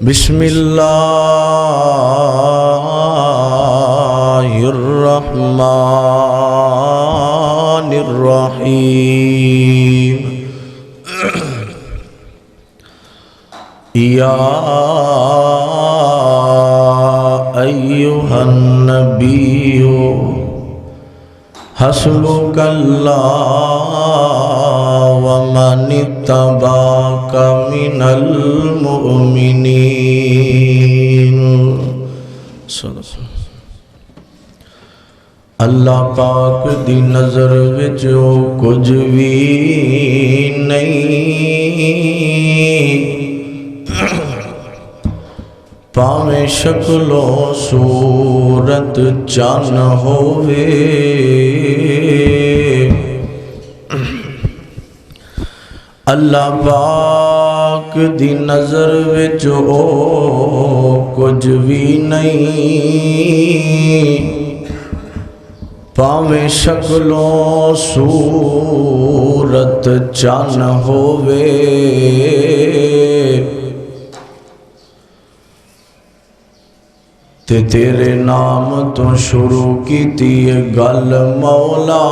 بسم اللہ الرحمن الرحیم یا ایھا النبی حسبک اللہ ومن اتبعک من المؤمنین۔ اللہ پاک دی نظر وچ کچھ بھی نہیں، پاویں شکل و صورت چن ہووے، اللہ پاک دی نظر وچ کچھ بھی نہیں، پاویں شکل و صورت چن ہووے، تے تیرے نام تو شروع کیتی گل مولا،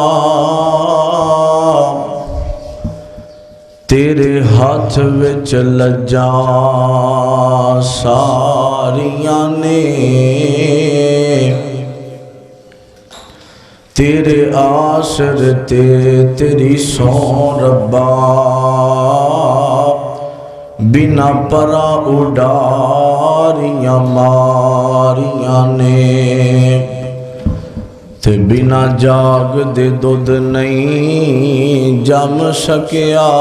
تیرے ہاتھ وچ لجاں ساریاں نے، تیرے آسر تے تیری سون ربا، بنا پرا اڈاریاں ماریاں نے، تے بنا جاگ دے دودھ نہیں جم سکیا،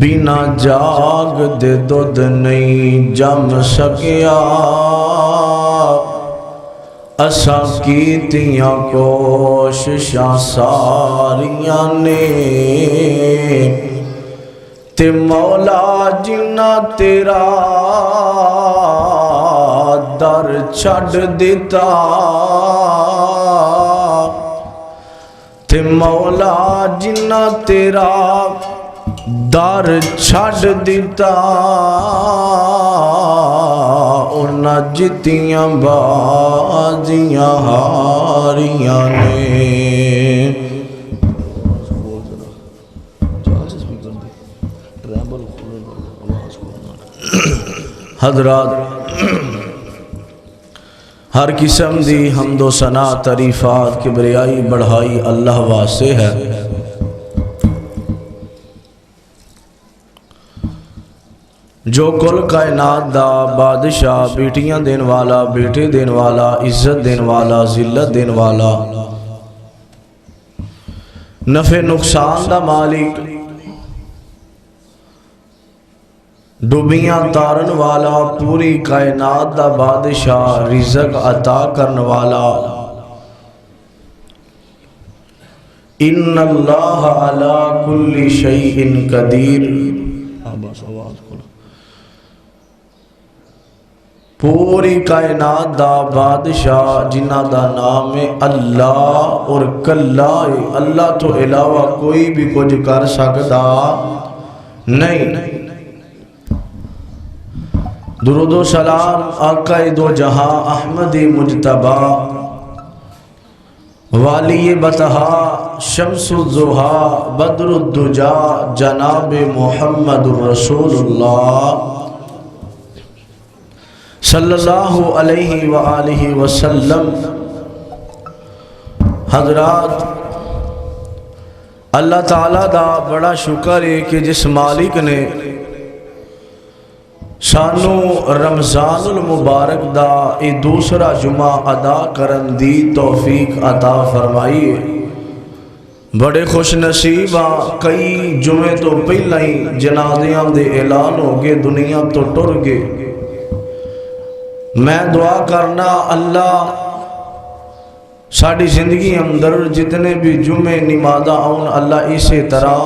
بنا جاگ دے دودھ نہیں جم سکیا، اساں کیتیاں کوششاں ساریاں نے، تے مولا جنہ تیرا در چھڈ دیتا، تے مولا جنہ تیرا در چھڈ دیتا، انہاں جتیاں بازیاں ہاریاں نے۔ حضرات، ہر قسم دی حمد و ثنا تعریفات کبریائی بڑھائی اللہ واسطے ہے۔ جو کل کائنات دا بادشاہ، بیٹیاں دین والا، بیٹے دین والا، عزت دین والا، ذلت دین والا، نفع نقصان دا مالک، ڈوبیاں تارن والا، پوری کائنات دا بادشاہ، رزق عطا کرن والا، ان اللہ علی کل شیء قدیر، پوری کائنات دا بادشاہ جنہ دا نام ہے اللہ، اور کلا اللہ تو علاوہ کوئی بھی کچھ کر سکتا نہیں۔ درود و سلام آقا دو جہاں احمد مجتبی، والی بطحا، شمس الضحا، بدر الدجا، جناب محمد رسول اللہ صلی اللہ علیہ وآلہ وسلم۔ حضرات، اللہ تعالیٰ دا بڑا شکر ہے کہ جس مالک نے سانو رمضان المبارک دا اے دوسرا جمعہ ادا کرن دی توفیق عطا فرمائی ہے۔ بڑے خوش نصیب ہاں، کئی جمعے تو پہلے ہی جنازیاں دے اعلان ہو گئے، دنیا تو ٹر گئے۔ میں دعا کرنا اللہ ساڑی زندگی اندر جتنے بھی جمعے نمازاں آؤں، اللہ اسی طرح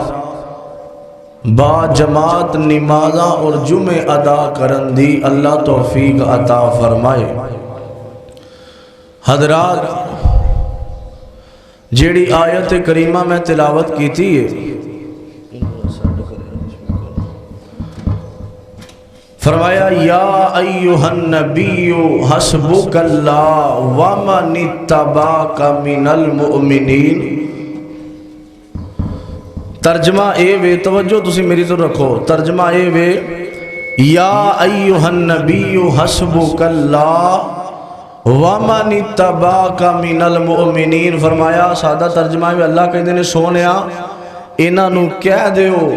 با جماعت نمازاں اور جمعے ادا کرن دی اللہ توفیق عطا فرمائے۔ حضرات، جیڑی آیت کریمہ میں تلاوت کی تھی فرمایا یا ایھا النبی حسبک اللہ ومن اتبعک من المؤمنین۔ ترجمہ اے وے، توجہ تسی میری تو رکھو، ترجمہ اے وے یا ایھا النبی حسبک اللہ وَمَنِ اتَّبَعَكَ مِنَ الْمُؤْمِنِينَ۔ فرمایا سادہ ترجمہ ہے اللہ کہتے ہیں سونیا انہاں نو کہہ دیو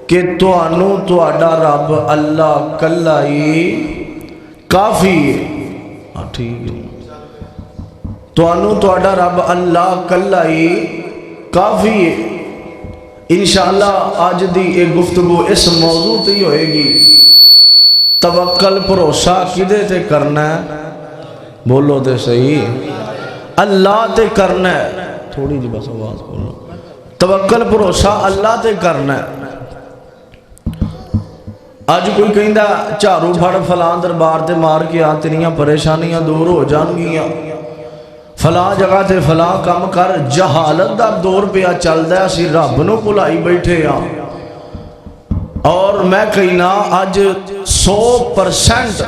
کہ تانوں تہاڈا رب اللہ کلا ہی کافی ہے۔ ٹھیک ہے، تانوں تہاڈا رب اللہ کلا ہی کافی ہے۔ انشاءاللہ آج دی ایک گفتگو اس موضوع تے ہوئے گی، توکل بھروسہ کدے تے کرنا ہے؟ بولو تے صحیح، اللہ تے کرنا ہے۔ تھوڑی جی بس آواز بولو، توکل بھروسہ اللہ تے کرنا ہے۔ آج کوئی کہندا جھاڑو پھڑ فلاں دربار تے مار کے آ تیریاں پریشانیاں دور ہو جان گیاں، فلاں جگہ تے فلاں کام کر۔ جہالت دا دور پہ چلدا ہے، اسی رب نو بھلائی بیٹھے ہاں۔ اور میں کہنا اج 100%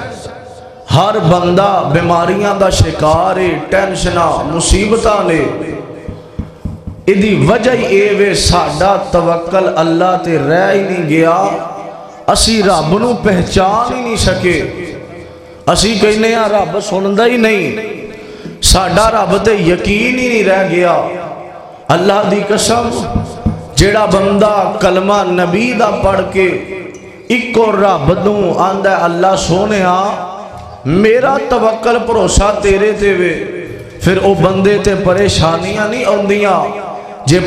ہر بندہ بیماریاں دا شکار ہے، ٹینشنہ مصیبتاں نے۔ ایدی وجہ اے وے ساڈا توکل اللہ تے رہ ہی نہیں گیا، اسی رب نو پہچان ہی نہیں سکے۔ اسی کہنے ہاں رب سندا ہی نہیں، ساڈا رب تے یقین ہی نہیں رہ گیا۔ اللہ دی قسم جیڑا بندہ کلمہ نبی دا پڑھ کے اکو رب نو آندا اللہ سونیا میرا توکل بھروسہ تیرے تے وے، پھر او بندے تے پریشانیاں نہیں آندیاں۔ جے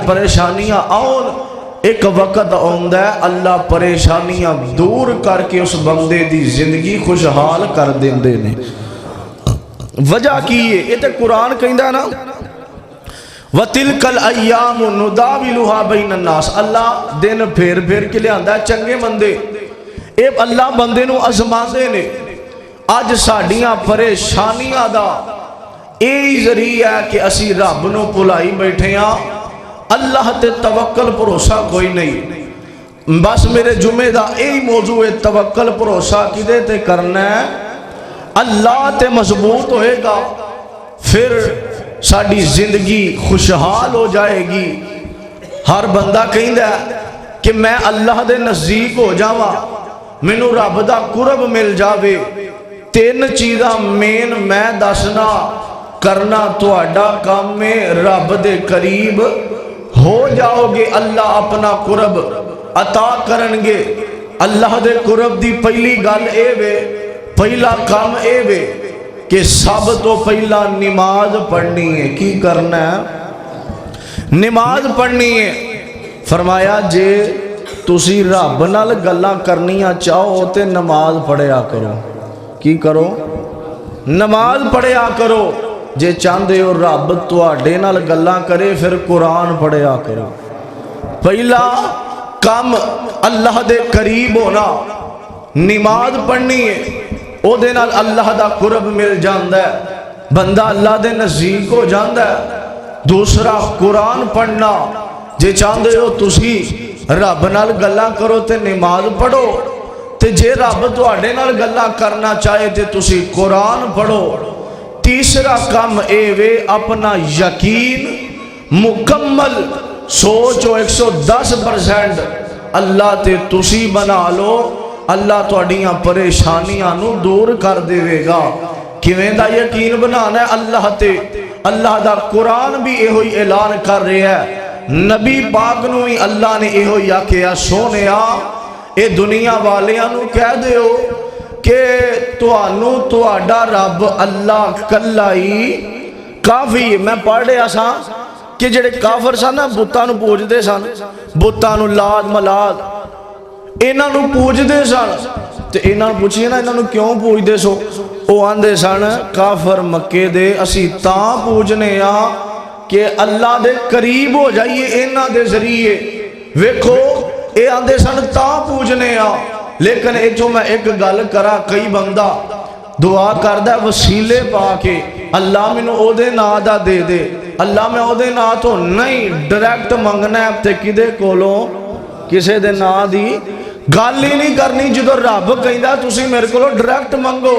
پریشانیاں آن ایک وقت آندا ہے اللہ پریشانیاں دور کر کے اس بندے دی زندگی خوشحال کر دیندے نے۔ وجہ کی ہے یہ تے قرآن کہندا ہے نا وَتِلْكَ الْأَيَّامُ نُدَاوِلُهَا بَيْنَ النَّاسِ۔ اللہ دن پھیر پھیر کے لے آندا ہے چنگے بندے، اے اللہ بندے نو آزماندے نے۔ اج ساڈیاں پریشانیاں دا اے ذریعہ ہے کہ اسی رب نو بھلائی بیٹھے ہاں، اللہ تے توکل بھروسہ کوئی نہیں۔ بس میرے جمعے دا اے موضوع ہے، توکل بھروسہ کدے تے کرنا ہے؟ اللہ تے مضبوط ہوئے گا، پھر ساڈی زندگی خوشحال ہو جائے گی۔ ہر بندہ کہندا ہے کہ میں اللہ دے نزدیک ہو جاواں، مینوں رب دا قرب مل جاوے۔ تین چیزاں مین میں دسنا، کرنا تہاڈا کام میں رب دے قریب ہو جاؤ گے، اللہ اپنا قرب عطا کرن گے۔ اللہ دے قرب دی پہلی گل اے وے، پہلا کام اے وے کہ سب تو پہلا نماز پڑھنی ہے۔ کی کرنا ہے؟ نماز پڑھنی ہے۔ فرمایا جے تسی رب نال گلاں کرنیاں چاہو تے نماز پڑھیا کرو۔ کی کرو؟ نماز پڑھیا کرو۔ جے چاندے ہو رب تواڈے نال گلاں کرے پھر قرآن پڑھیا کرو۔ پہلا کام اللہ دے قریب ہونا، نماز پڑھنی ہے، او دے نال اللہ دا قرب مل جاندا ہے، بندہ اللہ دے نزدیک ہو جاندا ہے۔ دوسرا قرآن پڑھنا، جے چاندے ہو تسی رب نال گلاں کرو تے نماز پڑھو، تے جے رب تواڈے نال گلاں کرنا چاہے تے تسی قرآن پڑھو۔ تیسرا کام اے وے اپنا یقین مکمل سوچو 110% اللہ تے تسی بنا لو، اللہ تواڈیاں پریشانیاں نو دور کر دے گا۔ کیویں دا یقین بنانا ہے؟ اللہ تے۔ اللہ دا قرآن بھی یہ ہوئی اعلان کر رہا ہے، نبی پاک نو ہی اللہ نے یہ ہوئی آکھیا سونیا اے دنیا والیاں نو کہہ دیو کہ تانوں تہاڈا رب اللہ کلا ہی کافی۔ میں پڑھ رہا سا کہ جڑے کافر سن نا بتاں نو پوجدے سن، بتاں نو لات ملات انہاں نو پوجدے سن، تے انہاں نو پوچھئے نا انہاں نو کیوں پوجدے سو؟ او آندے سن کافر مکے دے اسی تاں پوجنے آ کہ اللہ دے قریب ہو جائیے انہاں دے ذریعے۔ ویکھو اے آندے سن تاں پوجنے آ، لیکن اے جو میں ایک گل کرا، کئی بندہ دعا کردہ وسیلے پا کے اللہ میں او دے نا دا دے دے، اللہ میں او دے نا تو نہیں ڈائریکٹ منگنا ہے تے کدے کولوں کسے دے نا دی گل ہی نہیں کرنی جدو رب کہندا تسی میرے کو ڈائریکٹ منگو.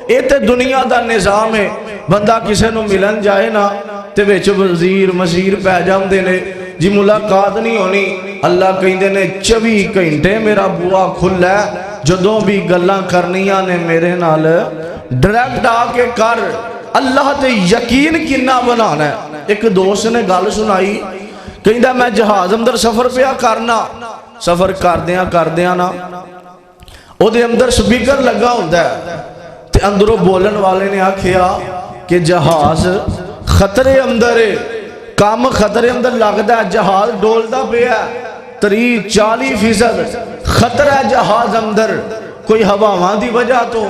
یہ تے دنیا دا نظام ہے. بندہ کسے نو ملن جائے نا تے وچ وزیر مشیر پہ جاندے نے جی ملاقات نہیں ہونی. اللہ کہندے نے 24 گھنٹے میرا بوا کھلا ہے, جدوں بھی گلاں کرنیاں نے میرے نال ڈائریکٹ آ کے کر. اللہ تے یقین کنا بنانا ہے. ایک دوست نے گل سنائی, کہندا میں جہاز اندر سفر پیا کرنا, سفر کردیاں نا او دے اندر سپیکر لگا ہوندا ہے تے اندروں بولن والے نے آکھیا کہ جہاز خطرے اندر ہے, کام خطرے اندر لگدا ہے, جہاز ڈولدا پیا 30-40% خطرہ ہے جہاز اندر. کوئی ہواواں دی وجہ تو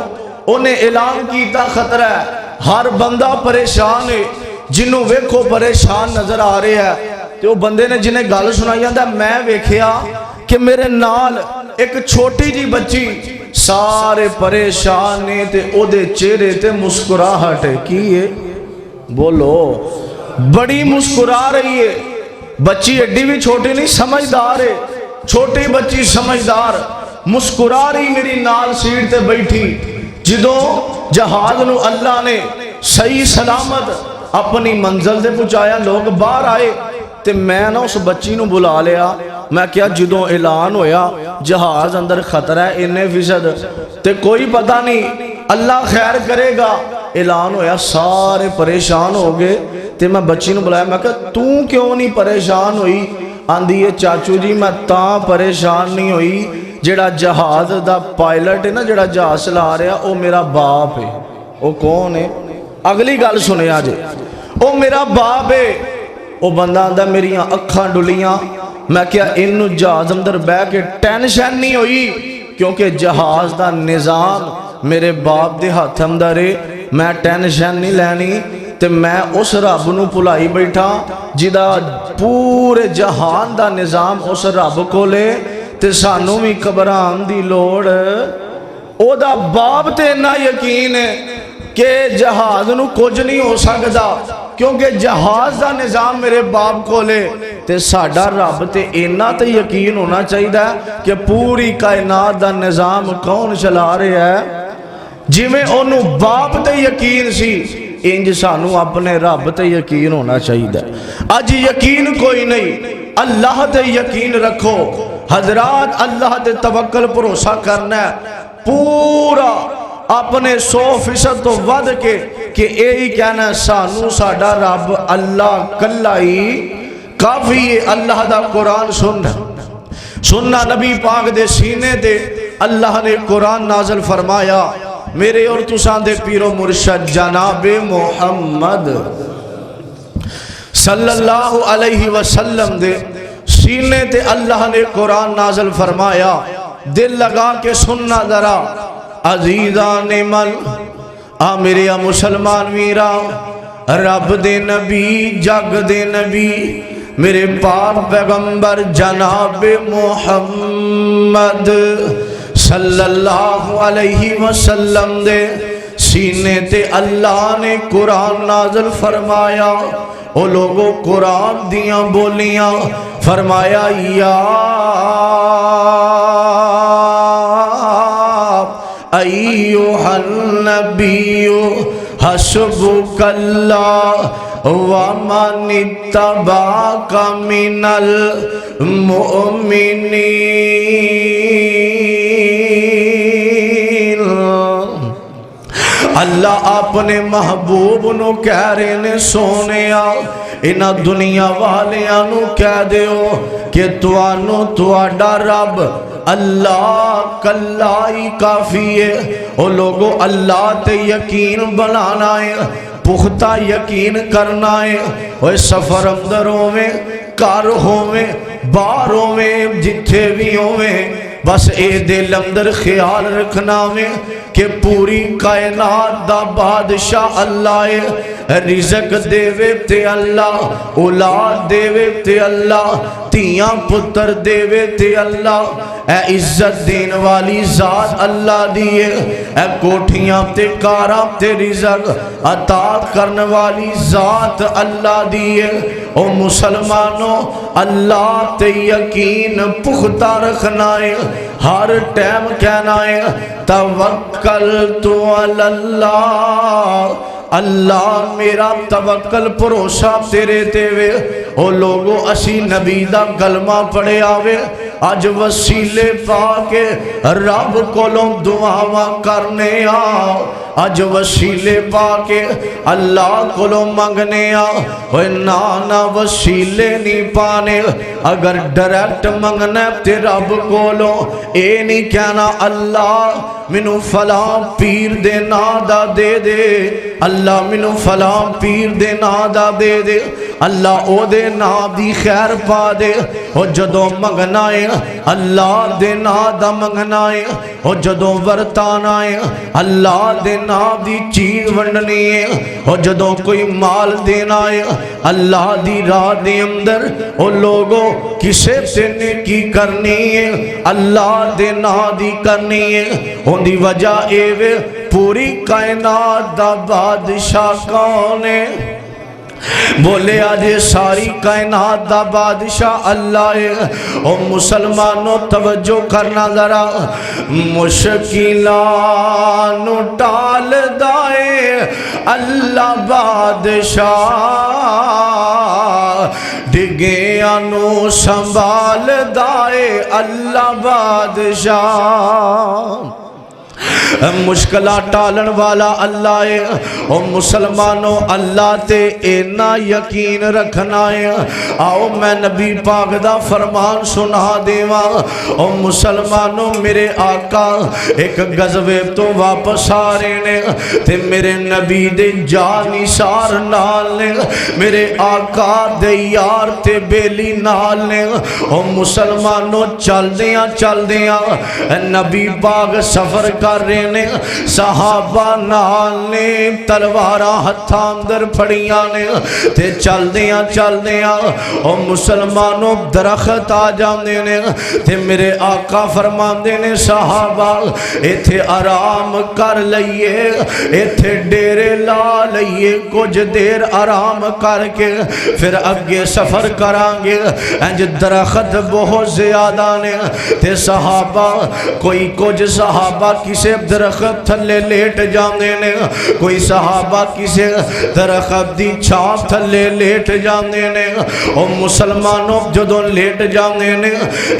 انہیں اعلان کیتا خطرہ ہے. ہر بندہ پریشان ہے, جنہوں ویکھو پریشان نظر آ رہے ہیں. تے وہ بندے نے جنہیں گل سنائی جاندا میں ویکھیا کہ میرے نال ایک چھوٹی جی بچی سارے پریشان نے تے او دے چہرے تے مسکراہٹ ہے. کی ہے بولو, بڑی مسکرا رہی ہے. بچی ایڈی بھی چھوٹی نہیں, سمجھدار ہے, چھوٹی بچی سمجھدار, مسکرا رہی میری نال سیٹ تے بیٹھی. جدوں جہاز نو اللہ نے صحیح سلامت اپنی منزل دے پہنچایا, لوگ باہر آئے تے میں نا اس بچی نو بلا لیا. میں کیا جدوں اعلان ہویا جہاز اندر خطرہ ہے 90% تے کوئی پتہ نہیں, اللہ خیر کرے گا. اعلان ہویا سارے پریشان ہو گئے تے میں بچی نو بلایا. میں کہا تو کیوں نہیں پریشان ہوئی؟ آندھی ہے چاچو جی میں تاں پریشان نہیں ہوئی, جڑا جہاز دا پائلٹ ہے نا, جڑا جہاز چلا رہا او میرا باپ ہے. او کون ہے؟ اگلی گل سنے آجے. او میرا باپ ہے. او بندہ آندہ میری اکھاں ڈلیاں. میں کیا انو جہاز اندر بے کے ٹینشن نہیں ہوئی, کیونکہ جہاز دا نظام میرے باپ دے ہاتھ اندر ہے, میں ٹینشن نہیں لینی. تے میں اس رب نو بھلائی بیٹھا جدا پورے جہان دا نظام اس رب کو لے, تے سانو بھی گھبران دی لوڑ. او دا باپ تے اتنا یقین ہے کہ جہاز نو کچھ نہیں ہو سکتا, کیونکہ جہاز دا نظام میرے باپ کو لے. تے ساڈا رب تے اتنا تے یقین ہونا چاہیے کہ پوری کائنات دا نظام کون چلا رہا ہے. جی میں انہوں باپ تے یقین سی, انج سانو اپنے رب تے یقین ہونا چاہیے. اج یقین کوئی نہیں, اللہ تے یقین رکھو حضرات. اللہ تے توکل بھروسہ کرنا ہے پورا اپنے 100% تو ود کے, کہ یہی کہنا سانو ساڈا رب اللہ کلا ہی کافی ہے. اللہ دا قرآن سننا نبی پاک دے سینے دے اللہ نے قرآن نازل فرمایا. میرے اور تسان دے پیر و مرشد جناب محمد صلی اللہ علیہ وسلم دے سینے تے اللہ نے قرآن نازل فرمایا. دل لگا کے سننا ذرا عزیزان من, میرے مسلمان میرا, رب دے نبی جگ دے نبی میرے پاک پیغمبر جناب محمد صلی اللہ علیہ وسلم دے سینے تے اللہ نے قرآن نازل فرمایا. او لوگوں قرآن دیاں بولیاں فرمایا یا ایوہ النبی حسبک اللہ ومن اتبعک من المؤمنین. اللہ اپنے محبوب نو کہہ رہے نے سونیا, انہاں دنیا والیاں نو کہہ دیو کہ توانو تواڈا رب اللہ کلا ہی کافی ہے. او لوگو اللہ تے یقین بنانا ہے, پختہ یقین کرنا ہے. اوہ سفر اندر ہوئے, کار ہوئے, باہروں میں, جتھے بھی ہوئے, بس اے دل اندر خیال رکھنا ہے کہ پوری کائنات دا بادشاہ اللہ ہے. رزق دیوے تے اللہ, اولاد دیوے تے اللہ, تیاں پتر دیوے تے اللہ. اے عزت دین والی ذات اللہ دیے، اے کوٹھیاں تے کاراں تے رزق عطا کرنے والی ذات اللہ دیے۔ او مسلمانوں اللہ تے یقین پختہ رکھنا ہے، ہر ٹائم کہنا ہے توکلت علی اللہ، اللہ میرا توکل بھروسہ تیرے تے وے۔ او لوگو اسی نبی دا کلمہ پڑھے آوے، اج وسیلے پا کے رب کولوں دعاواں کرنے آ، اج وسیلے پا کے اللہ کولوں منگنے آ۔ اوے نانا وسیلے نہیں پانے، اگر ڈائریکٹ منگنا تے رب کولوں اے نہیں کہنا اللہ مینوں فلاں پیر دے نادا دے دے، اللہ مینوں فلاں پیر دے نادا دے دے، اللہ او دے نا دی خیر پا دے۔ او جدوں منگنا ہے اللہ دے نا دا منگنا ہے، او جدوں ورتانا ہے اللہ دے نا دی چیز ونڈنی ہے، او جدوں کوئی مال دینا ہے اللہ دی راہ دے اندر، او لوگوں کسے سے نیکی کرنی ہے اللہ دے نا دی کرنی ہے۔ ان دی وجہ اے وے پوری کائنات دا بادشاہ کون ہے؟ بولے آج ساری کائنات دا بادشاہ اللہ ہے۔ او مسلمانوں توجہ کرنا ذرا، مشکلان ٹال دائے اللہ بادشاہ، ڈگیاں نو سنبھال دائے اللہ بادشاہ۔ مشکلہ ٹالن والا اللہ ہے۔ او مسلمانوں اللہ تے اینا یقین رکھنا ہے۔ آؤ میں نبی پاک دا فرمان سنا دیواں۔ او مسلمانوں میرے آقا ایک غزوے تو واپس آ رہے نے تے میرے نبی دے جانی سار نال نے، میرے آقا دے یار تے بیلی نال نے۔ او مسلمانوں چل دیاں نبی پاک سفر کر رہے نے، صحابہ نال نے تلوارہ ہتھاں اندر پھڑیاں نے تے چل دیاں او مسلمانوں درخت آ جاندے نے تے میرے آقا فرماندے نے صحابہ ایتھے آرام کر لئیے، ایتھے ڈیرے لا لئیے، کچھ دیر آرام کر کے پھر اگے سفر کرانگے۔ انج درخت بہت زیادہ نے تے صحابہ کوئی کچھ صحابہ کسے درخت تھلے لیٹ جاندے نے، کوئی صحابہ کسے درخت دی چھاپ تھلے لیٹ جاندے نے۔ او مسلمانوں جدوں لیٹ جاندے نے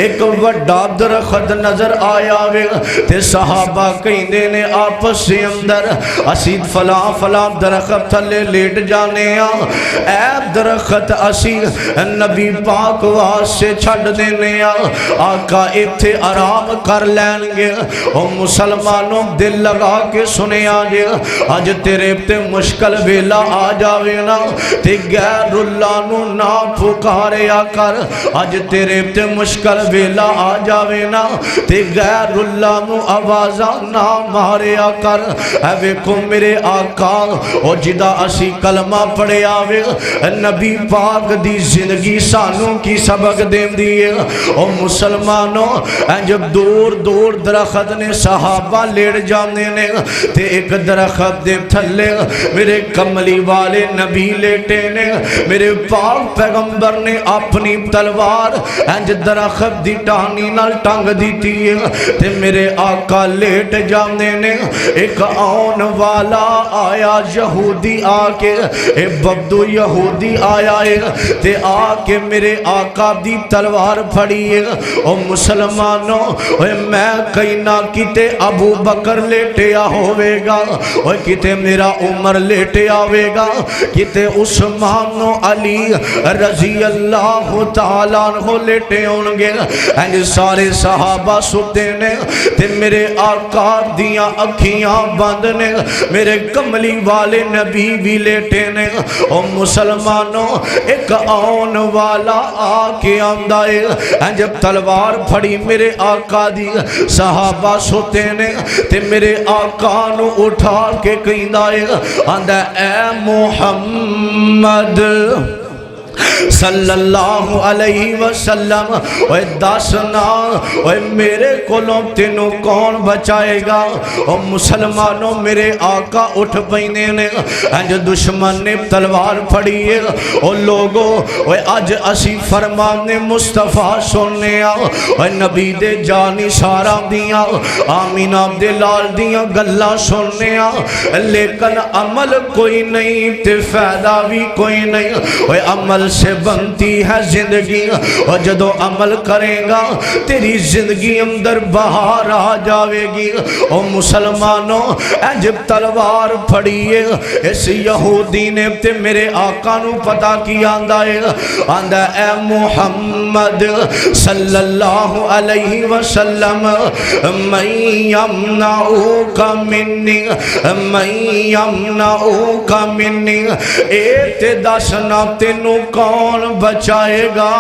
ایک وڈا درخت نظر آیا وے تے صحابہ کہندے نے آپس سے اندر اسی فلاں درخت تھلے لیٹ جانے آں، اے درخت اسی نبی پاک واسطے چھڈ دینے آں، آقا ایتھے آرام کر لین گے۔ او مسلمانوں دل لگا کے سنے آجے، آج تیرے تے مشکل ویلا آ جاوے نا تے غیر اللہ نو نا پکاریا کر، آج تیرے تے مشکل ویلا آ جاوے نا تے غیر اللہ نو آوازہ نا ماریا کر۔ اے ویکھو میرے آقا او جدا اسی کلمہ پڑھے آوے، نبی پاک دی زندگی سانوں کی سبق دین دیئے۔ او مسلمانوں جب دور درخت نے صحابہ لیٹ جانے نے تے ایک درخت دے تھلے میرے کملی والے نبی لیٹے نے، میرے پاک پیغمبر نے اپنی تلوار انج درخت دی ٹہنی نال ٹنگ دیتی ہے تے میرے آقا لیٹ جانے نے۔ ایک آن والا آیا یہودی آ کے، اے بدو یہودی آیا ہے تے آ کے میرے آقا دی تلوار پھڑی ہے۔ او مسلمانوں میں کہنا کتے ابو بکر لیٹیا ہوئے گا، اور کتے میرا عمر لیٹیا ہوئے گا، کتے عثمان و علی رضی اللہ تعالیٰ عنہ لیٹے ہونگے۔ انج سارے صحابہ ستے نے تے میرے آقا دیاں اکھیاں بند نے، میرے کملی والے نبی بھی لیٹے نے۔ او مسلمانوں ایک آن والا آ کے آمدائے، جب تلوار پھڑی میرے آقا دی، صحابہ سوتے نے تے میرے آقا نو اٹھا کے کہندہ ہے آندہ اے محمد صلی اللہ علیہ وسلم اوے دسنا اوے میرے کولوں تینوں کون بچائے گا؟ او مسلمانوں میرے آقا اٹھ پیندے نے انج دشمن نے تلوار پھڑی ہے او لوگو اوے اج اسی فرمان مصطفیٰ سننے اوے نبی دے جانی سارا دیاں آمینہ دے لال دیاں گلاں سننے لیکن عمل کوئی نہیں تے فائدہ بھی کوئی نہیں اوے عمل سے بنتی ہے زندگی اور جدو عمل کرے گا تیری زندگی اندر بہار آ جاوے گی او مسلمانوں جب تلوار پھڑی ہے اس یہودی نے تے میرے آقا نو پتا کی آندہ اے محمد صلی اللہ علیہ وسلم من یمنعوک منی من یمنعوک منی ایتے دسنا تینوں کون بچائے گا؟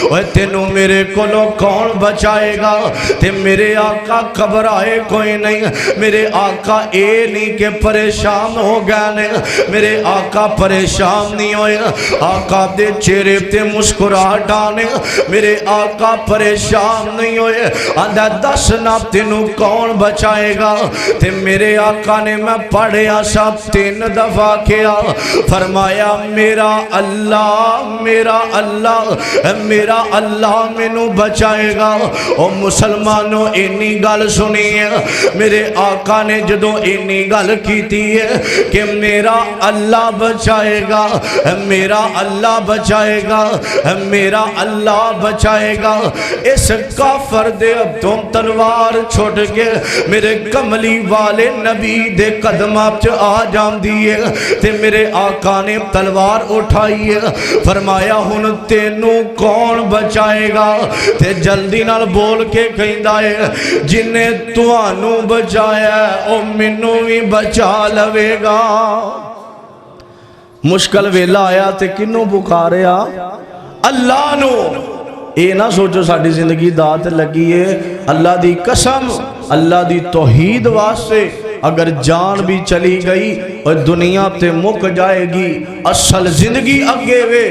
اوہ تینوں میرے کولوں کون بچائے گا؟ تے میرے آقا گھبرائے کوئی نہیں، میرے آقا اے نہیں کہ پریشان ہو گئے، میرے آقا پریشان نہیں ہوئے، آقا دے چہرے تے مسکراہٹ آنے، میرے آقا پریشان نہیں ہوئے، آندھا دسنا تینوں کون بچائے گا؟ تے میرے آقا نے میں پڑھیا سب 3 دفعہ کیا، فرمایا میرا اللہ میرا اللہ میرا اللہ مینوں بچائے گا۔ او مسلمانوں انی گل سنی ہے، میرے آقا نے جدوں انی گل کیتی ہے کہ میرا اللہ بچائے گا، میرا اللہ بچائے گا، میرا اللہ بچائے گا، اس کافر دے تم تلوار چھوٹ کے میرے کملی والے نبی دے قدماں چ آ جاندی ہے تے میرے آقا نے تلوار اٹھائی ہے، فرمایا ہن تینوں کون بچائے گا؟ تے جلدی نال بول کے کہندا ہے جنہیں تانوں بچایا او مینوں وی بچا لوے گا۔ مشکل ویلا آیا تے کنوں پکاریا؟ اللہ نو۔ اے نہ سوچو ساڈی زندگی دات لگی ہے، اللہ دی قسم اللہ دی توحید واسطے اگر جان بھی چلی گئی اور دنیا تے مک جائے گی، اصل زندگی اگے وے،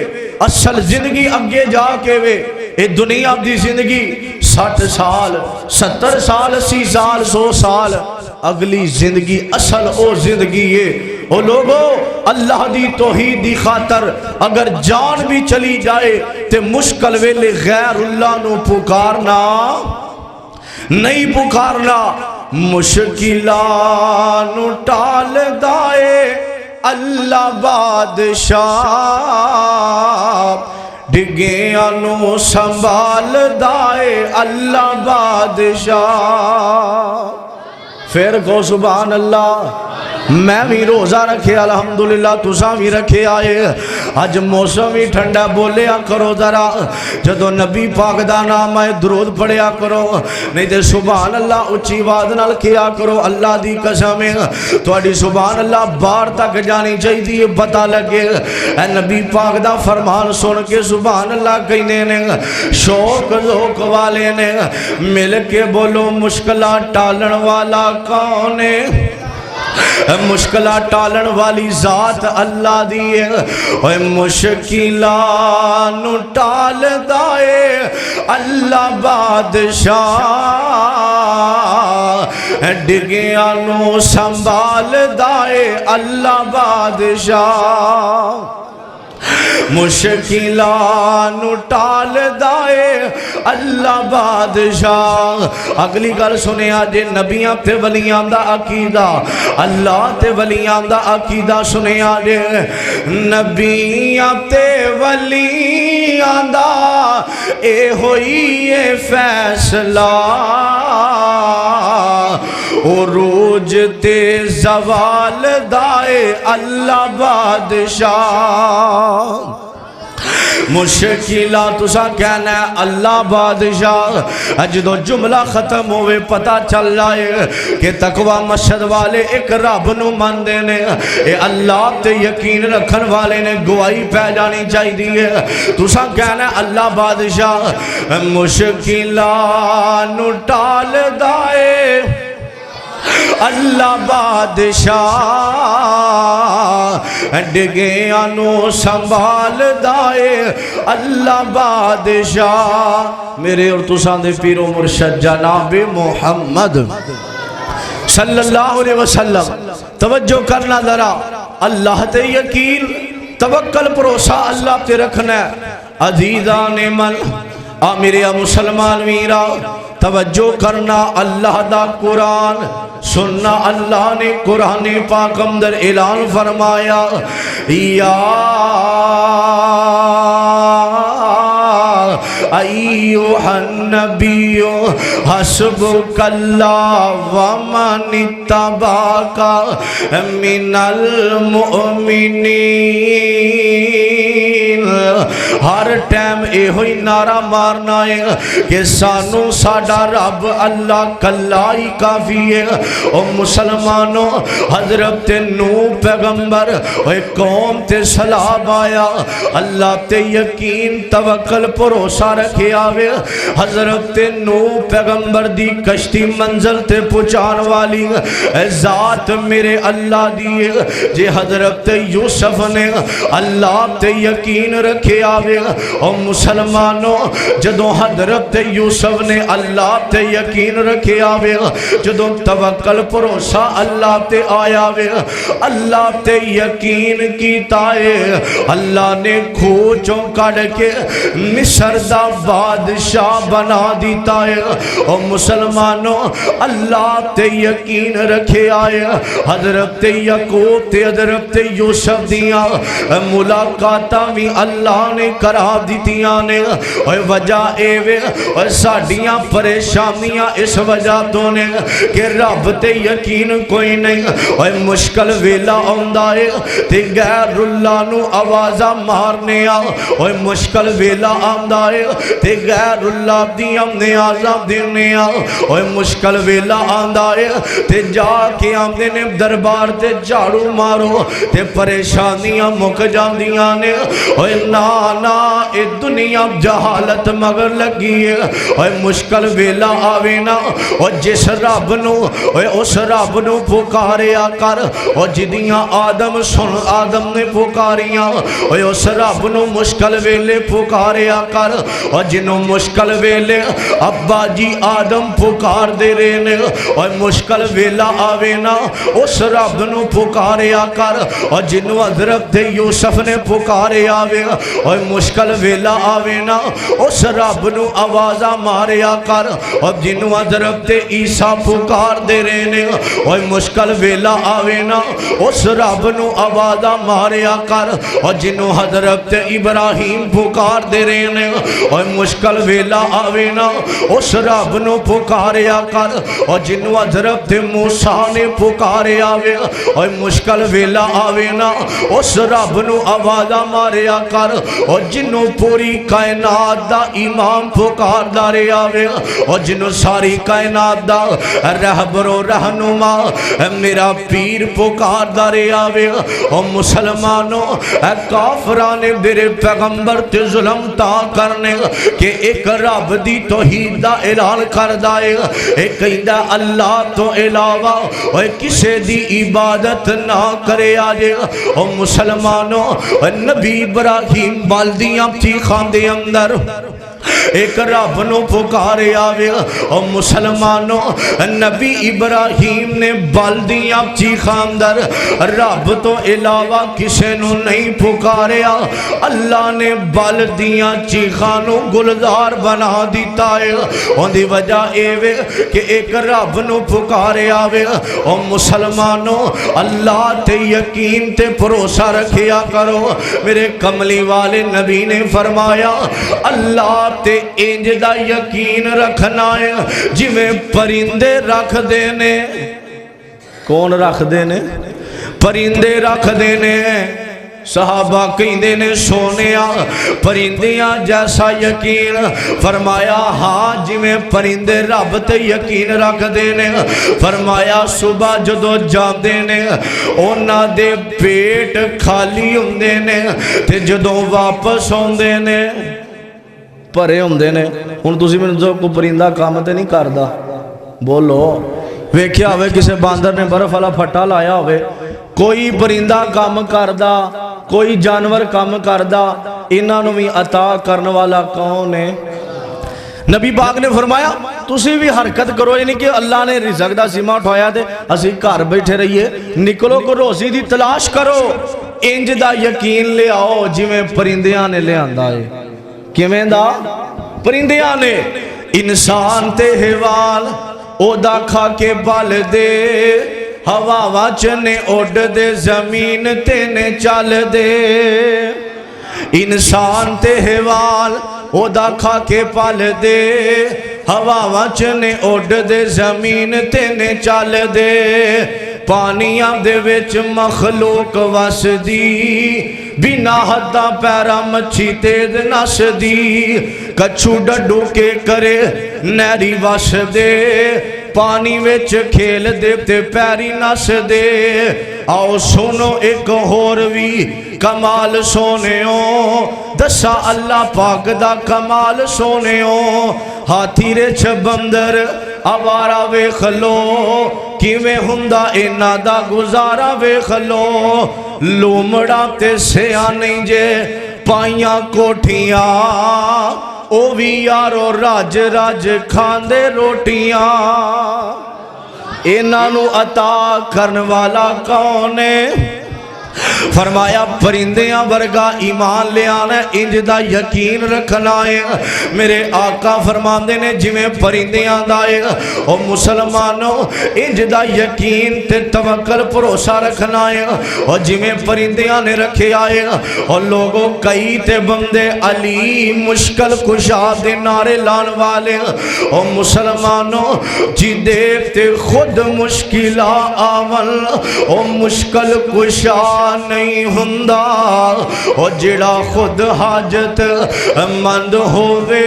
اصل زندگی اگے جا کے وے۔ اے دنیا دی زندگی 60 سال 70 سال 80 سال 100 سال، اگلی زندگی اصل او زندگی ہے۔ او لوگو اللہ دی توحید دی خاطر اگر جان بھی چلی جائے تے مشکل ویلے غیر اللہ نو پکارنا نہیں پکارنا، مشکلانو ٹال دائے اللہ بادشاہ، ڈگیانو سنبھال دائے اللہ بادشاہ۔ پھر کو سبحان اللہ۔ میں بھی روزہ رکھے الحمدللہ، تساں بھی رکھے آئے، آج موسم بھی ٹھنڈا، بولیا کرو ذرا، جدو نبی پاک دا نام آئے درود پڑھیا کرو، نہیں تے سبحان اللہ اچھی آواز نال کیا کرو۔ اللہ دی قسم تہاڈی سبحان اللہ باہر تک جانی چاہیے، پتہ لگے۔ اے نبی پاک دا فرمان سن کے سبحان اللہ کہنے نے، شوق ذوق والے نے، مل کے بولو مشکلہ ٹالن والا کون ہے؟ مشکلہ ٹالن والی ذات اللہ دیئے، اوہ مشکلانو ٹال دائے اللہ بادشاہ، ڈگیانو سنبھال دائے اللہ بادشاہ، مشکلانو ٹال دائے اللہ بادشاہ۔ اگلی گل سنے آجے نبیاں تے ولیاں دا عقیدہ، اللہ تے ولیاں دا عقیدہ سنے آجے نبیاں تے ولیاں دا اے ہوئی اے فیصلہ، عروج تے زوال دائے اللہ بادشاہ۔ مشکلہ تسا کہنا ہے اللہ بادشاہ، جدو جملہ ختم ہوئے پتہ چل جائے کہ تقوی مسجد والے ایک رب نو مندے نے، اے اللہ تے یقین رکھن والے نے گواہی پہ جانی چاہیے۔ تسا کہنا ہے اللہ بادشاہ، مشکلہ نو ٹال دائے اللہ بادشاہ ڈگیاں نو سنبھال دائے اللہ بادشاہ میرے اور تساں دے پیر و مرشد جناب محمد صلی اللہ علیہ وسلم توجہ کرنا ذرا اللہ تے یقین توکل بھروسہ اللہ تے رکھنا ہے عزیزان من میرے مسلمان میرا توجہ کرنا اللہ دا قرآن سننا اللہ نے قرآن پاک اندر اعلان فرمایا یا ایوہ النبی حسبک اللہ ومن اتبعک من المؤمنین ہر ٹائم اے ہوئی نعرہ مارنا ہے کہ سانو ساڈا رب اللہ کلا ہی کافی ہے او مسلمانوں حضرت نوح پیغمبر قوم تے سلام آیا اللہ تے یقین توکل بھروسہ رکھے آوے حضرت نوح پیغمبر دی کشتی منزل تے پہنچان والی ذات میرے اللہ دیے جے حضرت یوسف نے اللہ تے یقین رکھے آوے او مسلمانوں جدوں حضرت یوسف نے اللہ تے یقین رکھے آوے جدوں توکل بھروسہ اللہ تے آیا وے اللہ تے یقین کیتا ہے اللہ نے کھوچوں کڑ کے مصر دا بادشاہ بنا دیتا ہے او مسلمانوں اللہ تے یقین رکھے آئے حضرت یعقوب تے حضرت یوسف دیاں ملاقاتاں بھی اللہ نے کرا دیتیاں نے وجہ اے وے ساڑیاں پریشانیاں اس وجہ تو نے کہ رب تے یقین کوئی نہیں مشکل ویلا آندا ہے تے غیر اللہ نو آوازہ مارنے مشکل ویلا آندا ہے تے غیر اللہ دیاں نیازاں دینے مشکل ویلا آندا ہے تے جا کے آمدے نے دربار تے جھاڑو مارو تے پریشانیاں مک جاندیاں نے نانا اے دنیا جہالت مگر لگی ہے مشکل ویلا آوے نا جس رب نو اس رب نو پکاریا کر جدیاں آدم سن آدم نے پکاریاں اس رب نو مشکل ویلے پکاریا کر جنوں مشکل ویلے ابا جی آدم پکار دے رہے نے مشکل ویلا آوے نا اس رب نو پکاریا کر جنوں حضرت یوسف نے پکارے آوے مشکل ویلا آوے نا اس رب نو آوازہ ماریا کر جنوں حضرت عیسیٰ پکار دے رہے نے مشکل ویلا آوے نا اس رب نو آوازہ ماریا کر جنوں حضرت ابراہیم پکار دے رہے نے مشکل ویلا آوے نا اس رب نو پکاریا کر جنوں حضرت موسیٰ نے پکارے آوے مشکل ویلا آوے نا اس رب نو آوازہ ماریا کر جنوں پوری کائنات دا امام پکار دارے آوے جنوں ساری کائنات دا رہبر و رہنما میرا پیر پکار دارے آوے مسلمانوں کافران میرے پیغمبر تے ظلم تا کرنے کہ ایک رب دی توحید دا اعلان کر دائے ایک کہندہ اللہ تو علاوہ کسے دی عبادت نہ کرے آجے مسلمانوں نبی ابراہیم بالدیاں تھی خاندے اندر ایک رب نو پکارے آوے مسلمانوں نبی ابراہیم نے بالدیاں چیخاں اندر رب تو علاوہ کسے نو نہیں پکارے اللہ نے بالدیاں چیخاں نو گلزار بنا دیتا ہے ان دی وجہ ایوے کہ ایک رب نو پکارے آوے مسلمانوں اللہ تے یقین تے بھروسہ رکھیا کرو میرے کملی والے نبی نے فرمایا اللہ تے انج دا یقین رکھنا ہے جی میں پرندے رکھ دینے کون رکھ دینے پرندے رکھ دینے صحابہ کہندے نے سونیا پرندیاں جیسا یقین فرمایا ہاں جی میں پرندے رب تے یقین رکھ دینے فرمایا صبح جدو جاندے نے اونا دے پیٹ خالی ہوندے نے تے جدو واپس ہوندے نے پرے ہوندے نے ہن تسی مینوں جو کو پرندہ کام تے نہیں کردا بولو ویکھیا ہوئے کسے باندر نے برف والا پھٹا لایا ہوئے، کوئی پرندہ کام کردا، کوئی جانور کام کردا، انہاں نوں بھی عطا کرن والا کون ہے؟ نبی پاک نے فرمایا تسی بھی حرکت کرو، یعنی کہ اللہ نے رزق دا ذمہ اٹھایا تے اسی گھر بیٹھے رہیے، نکلو کو روزی دی تلاش کرو، انج دا یقین لے آؤ جویں پرندیاں نے لے آندا ہے۔ کیویں دا؟ پرندیاں نے انسان تے حیوان او دا کھا کے بال دے، ہوا واچنے اڈ دے، زمین تے نے چل دے، انسان تے حیوان او دا کھا کے پال دے، ہوا وچنے اڈ دے، زمین تے نے چل دے، پانیاں دے وچ مخلوق وس دی، بنا حداں پیرا مچھی تیز نس دی، کچھو ڈڈو کے کرے نیری وس دے، پانی وچ کھیل دے تے پیری نس دے۔ آؤ سنو ایک ہوروی کمال سونےوں، دسا اللہ پاک دا کمال سونےوں، ہاتھی رچ بندر آوارا ویکھ لو، کیویں ہوندا انہاں دا گزارا ویکھ لو، لومڑا تے سیانے جے پائیاں کوٹھیاں، او بھی یارو راج راج کھاندے روٹیاں، انہاں نو عطا کرن والا کون ہے؟ فرمایا پرندیاں ورگا ایمان لے آنا ہے، انج دا یقین رکھنا ہے۔ میرے آقا فرماندے نے جویں پرندیاں دائے او مسلمانوں انج دا یقین تے توکل بھروسہ رکھنا ہے، اور جویں پرندیاں نے رکھے آئے اور لوگوں کئی تے بندے علی مشکل کشا دے نعرے لان والے، اور مسلمانوں جی دیکھتے خود مشکلہ آول او مشکل کشا نہیں ہندا، اور جڑا خود حاجت مند ہووے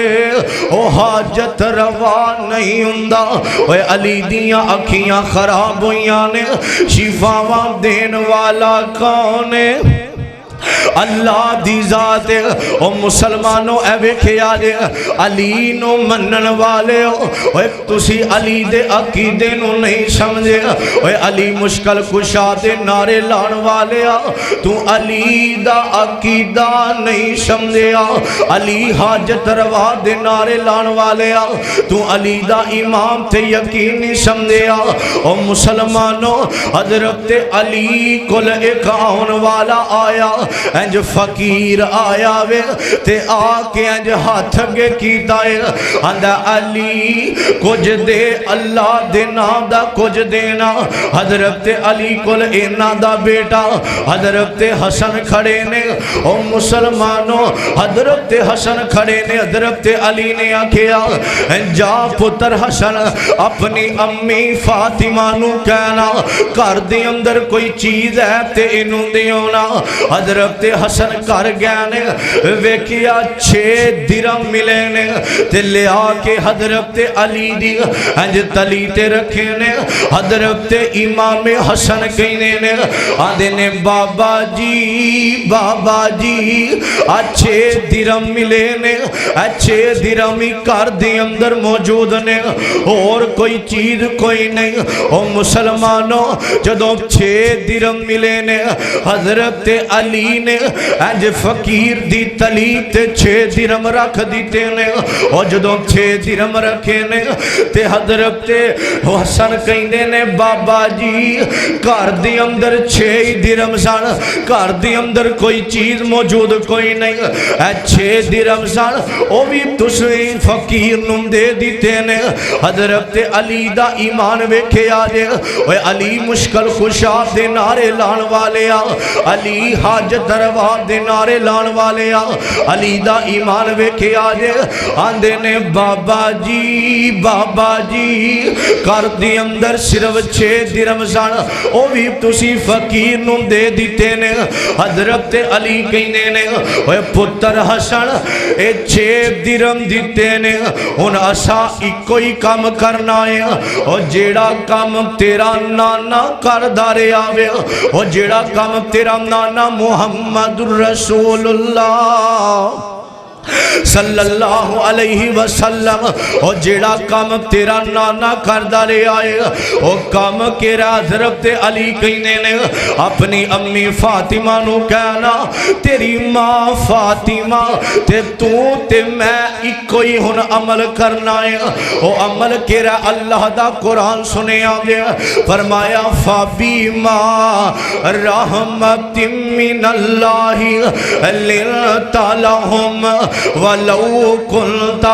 او حاجت روا نہیں ہندا۔ اوے علی دیاں اکھیاں خراب ہویاں نے، شفاواں دین والا کون ہے؟ اللہ دی ذات ہے۔ او مسلمانوں اے ویکھے آجے علی نو منن والے ہو، اوے تسی علی دے عقیدے نو نہیں سمجھے، اوے علی مشکل کشا دے نعرے لان والے ہو، تو علی دا عقیدہ نہیں سمجھیا، علی حاجت روا دے نعرے لان والے ہو، تو علی دا امام تے یقین نہیں سمجھیا۔ او مسلمانوں حضرت علی کل ایک آن والا آیا، انج فقیر آیا وے تے آکے انج ہاتھ گے کیتا ہے، اندہ علی کچھ دے اللہ دے نام دا کچھ دینا۔ حضرت علی کل اینا دا بیٹا حضرت حسن کھڑے نے، او مسلمانوں حضرت حسن کھڑے نے، حضرت علی نے آکھیا جا پتر حسن اپنی امی فاطمہ نو کہنا کر دے اندر کوئی چیز ہے تے انہوں دیونا۔ حضرت حسن کر گیا نے، ویکیا 6 درم ملے نے، تے لیا کے حضرت علی دی انج تلی تے رکھے نے۔ حضرت امام حسن کہنے نے، آدھے نے بابا جی 6 درم ملے نے، 6 درمی کر دی اندر موجود نے، اور کوئی چیز کوئی نہیں۔ او مسلمانوں جدوں 6 درم ملے نے، حضرت علی نے انج فقیر دی تلی تے 6 درم رکھ دیتے نے، اور جدوں 6 درم رکھے نے تے حضرت حسن کہندے نے بابا جی گھر دی اندر 6 درم سن، گھر دی اندر کوئی چیز موجود کوئی نہیں، 6 درم سن او بھی تسیں فقیر نوں دے دیتے نے۔ حضرت علی دا ایمان ویکھے آجے، اوے علی مشکل کشا دے نعرے لان والے آ، علی حاجت روا دے نعرے لان والے آ، علی دا ایمان ویکھے آجے، آندے نے بابا جی کر دی اندر صرف 6 درم سن او بھی تسی فقیر نوں دے دیتے نے۔ حضرت علی کہنے نے اوے پتر حسن اے 6 درم دیتے نے، ان اسا ایکو ہی کام کرنا ہے، اور جیڑا کام تیرا نانا کر دارے آوے، اور جیڑا کام تیرا نانا محمد رسول اللہ صلی اللہ علیہ وسلم اور جیڑا کام تیرا نانا کردہ لے آئے وہ کام کیرا حضرت علی کہنے نے اپنی امی فاطمہ نو کہنا تیری ماں فاطمہ تے تو تے میں ایک کوئی ہن عمل کرنا ہے وہ عمل کیرا اللہ دا قرآن سنے آگے فرمایا فَبِمَا رَحْمَةٍ مِّنَ اللَّهِ لِنْتَ لَهُمْ وَلَوْ كُنْتَ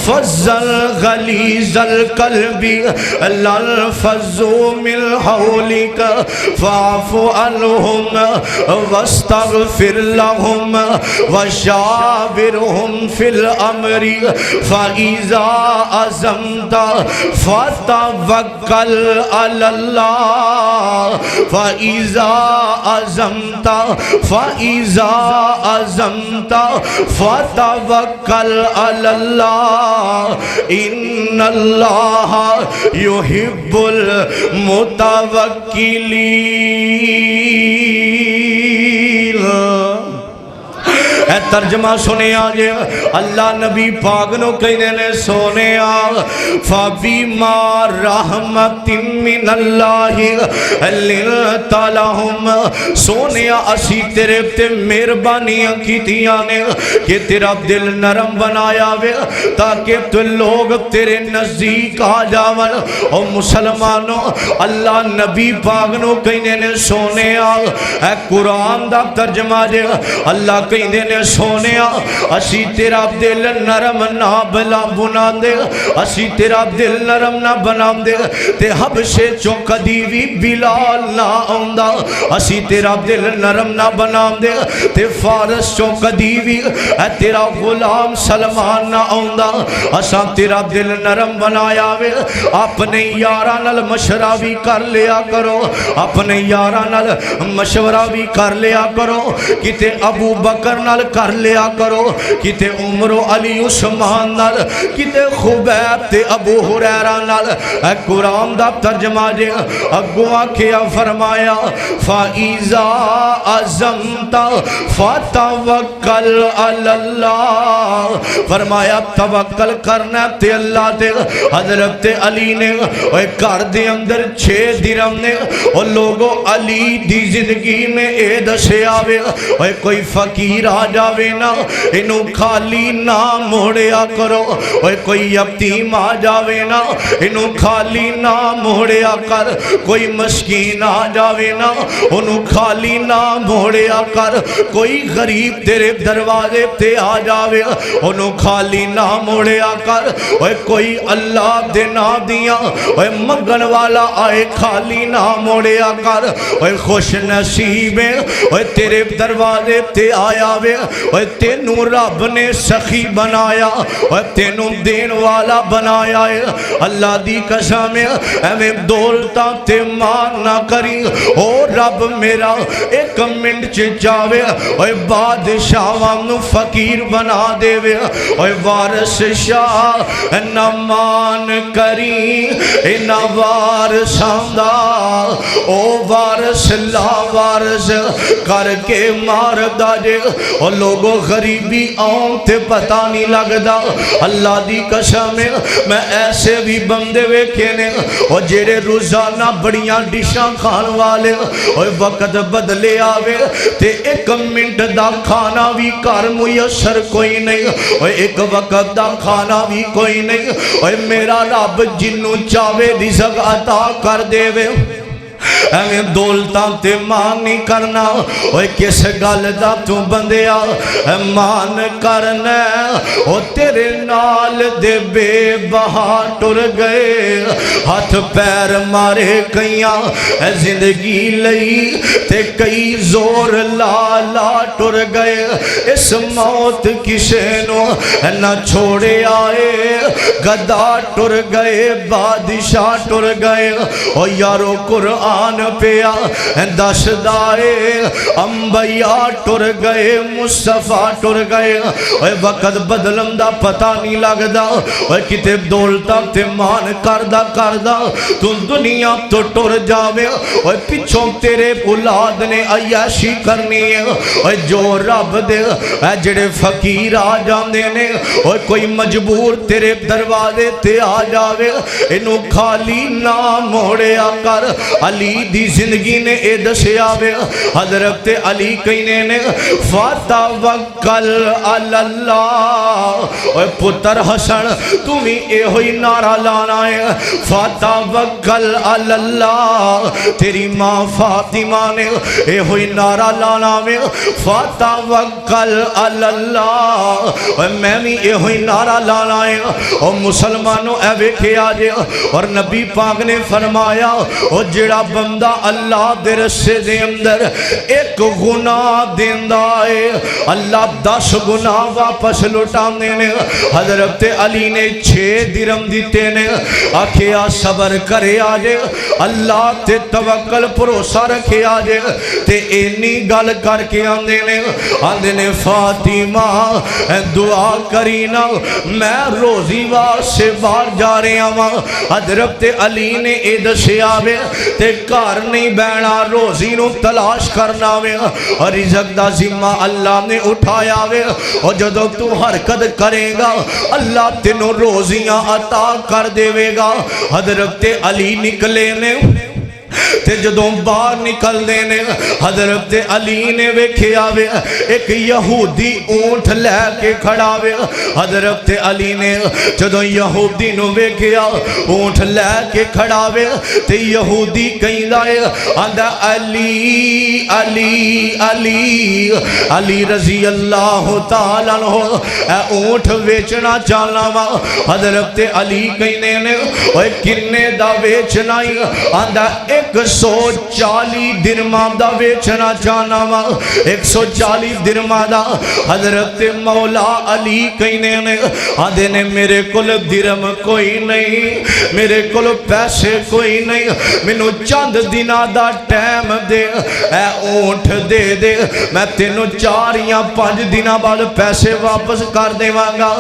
فَظًّا غَلِيظَ الْقَلْبِ لَانفَضُّوا مِنْ حَوْلِكَ فَاعْفُ عَنْهُمْ وَاسْتَغْفِرْ لَهُمْ وَشَاوِرْهُمْ فِي الْأَمْرِ فَإِذَا عَزَمْتَ فَتَوَكَّلْ عَلَى اللَّهِ فَإِذَا عَزَمْتَ فَتَوَكَّلْ عَلَى اللَّهِ إِنَّ اللَّهَ يُحِبُّ الْمُتَوَكِّلِينَ۔ اے ترجمہ سنے آجے اللہ نبی پاک نو کہنے نے سونے آ فَبِمَا رَحْمَةٍ مِّنَ اللَّهِ لِنْتَ لَهُمْ سونے اسی تیرے تے مہربانیاں کیتیاں نے کہ تیرا دل نرم بنایا وے تاکہ تو لوگ تیرے نزدیک آ جاون او مسلمانوں اللہ نبی پاک نو کہنے نے سونے آ اے قرآن دا ترجمہ جے اللہ کہنے نے سونے اسی تیرا دل نرم نہ بنا دے اسی تیرا دل نرم نہ بنا دے تے حبشے چوں کدی وی بلال نہ آندا اسی تیرا دل نرم نہ بنا دے تے فارس چوں کدی وی اے تیرا غلام سلمان نہ آندا اساں تیرا دل نرم بنایا وے اپنے یاراں نال مشورہ بھی کر لیا کرو اپنے یاراں نال مشورہ بھی کر لیا کرو کتے ابو بکر نال کر لیا کرو کتے عمر و علی عثمان نال کتے خبیب تے ابو حریرہ نال اے قرآن دا ترجمہ جے اگوا کیا فرمایا فَإِذَا عَزَمْتَ فَتَوَكَّلْ عَلَى اللَّهِ فرمایا توکل کرنا تے اللہ تے حضرت علی نے اے کار دے اندر 6 درہم نے اور لوگوں علی دی زندگی میں اے دسے آوے اے کوئی فقیر آ جاوے نا انہوں خالی نہ موڑیا کرو اوے کوئی یتیم آ جاوے نا انہوں خالی نہ موڑیا کر کوئی مسکین آ جاوے نا انہوں خالی نہ موڑیا کر کوئی غریب تیرے دروازے تے آ جاوے انہوں خالی نہ موڑیا کر اوے کوئی اللہ دے نا دیا اوے مگن والا آئے خالی نہ موڑیا کر اوے خوش نصیبیں اوے تیرے دروازے تے آیا وے اوے تینوں رب نے سخی بنایا اوے تینوں دین والا بنایا ہے اللہ دی قسم میں دولتا تے مان نہ کری او رب میرا ایک منٹ چاہوے اوے بادشاہاں فقیر بنا دے وے اوے وارث شاہ نہ مان کری نہ وارثاں دا او وارث لا وارث کر کے مار دا جے اور لوگوں غریبی آن تے پتہ نہیں لگ دا اللہ دی قسم میں ایسے بھی بندے ویکھنے اور جیرے روزانہ بڑیاں ڈشاں کھان والے اور وقت بدلے آوے تے 1 منٹ دا کھانا بھی کار میسر کوئی نہیں اور 1 وقت دا کھانا بھی کوئی نہیں اور میرا رب جنوں چاہے رزق عطا کر دے وے میں دولتاں تے مان نہیں کرنا اوے کس گل دا تو بندیا مان کرنا او تیرے نال دے بے بہا ٹر گئے ہاتھ پیر مارے کئیاں زندگی لئی تے کئی زور لا لا ٹر گئے اس موت کسے نو نہ چھوڑے آئے گدا ٹر گئے بادشاہ ٹر گئے او یارو قرآن قرآن پیا دس دائے انبیاء ٹر گئے مصطفیٰ ٹر گئے وقت بدلن دا پتہ نہیں لگدا کتے دولتا تے مان کردہ تو دنیا تو ٹر جاوے پچھوں تیرے اولاد نے عیاشی کرنی ہے جو رب دے جڑے فقیر آ جاندے نے کوئی مجبور تیرے دروازے تے آ جاوے انہوں خالی نہ موڑیا کر علی دی زندگی نے اے دسیا وے حضرت علی کہنے نے فتوکل علی اللہ اے پتر حسن تمہیں اے ہوئی نعرہ لانا ہے فتوکل علی اللہ تیری ماں فاطمہ نے اے ہوئی نعرہ لانا وے فتوکل علی اللہ اے میں بھی اے ہوئی نعرہ لانا ہے اور مسلمانوں اے ویکھے آجے اور نبی پاک نے فرمایا اور جڑا بندہ اللہ دے رسے دے اندر ایک گناہ دیندہ ہے اللہ 10 گناہ واپس لٹانے نے حضرت علی نے 6 درم دیتے نے آکھیا صبر کرے آجے اللہ تے توکل بھروسہ رکھے آجے تے اینی گل کر کے آندے نے فاطمہ دعا کرینا میں روزی واسطے باہر جا رہے ہاں حضرت علی نے اے دسیا وے تے گھر نہیں بہنا روزی نو تلاش کرنا وے اور رزق دا ذمہ اللہ نے اٹھایا وے اور جدو تو حرکت کرے گا اللہ تینوں روزیاں عطا کر دے گا حضرت علی نکلے نے تے جدوں باہر نکل دینے حضرت علی نے ویکھے آوے ایک یہودی اونٹ لے کے کھڑا وے حضرت علی نے جدوں یہودی نو ویکھے اونٹ لے کے کھڑا وے تے یہودی کہیں دائے آندہ علی علی علی علی رضی اللہ تعالیٰ عنہ اے اونٹ ویچنا چاہنا وا حضرت علی کہیں نے کنے دا ویچنا ہی آندہ 140 درہم دا ویچنا چاہنا وا 140 درہم دا حضرت مولا علی کہنے نے آدھے نے میرے کل درہم کوئی نہیں میرے کل پیسے کوئی نہیں منو چند دنہ دا ٹائم دے اے اونٹ دے دے میں تینوں 4 یا 5 دنہ بعد پیسے واپس کر دے وانگا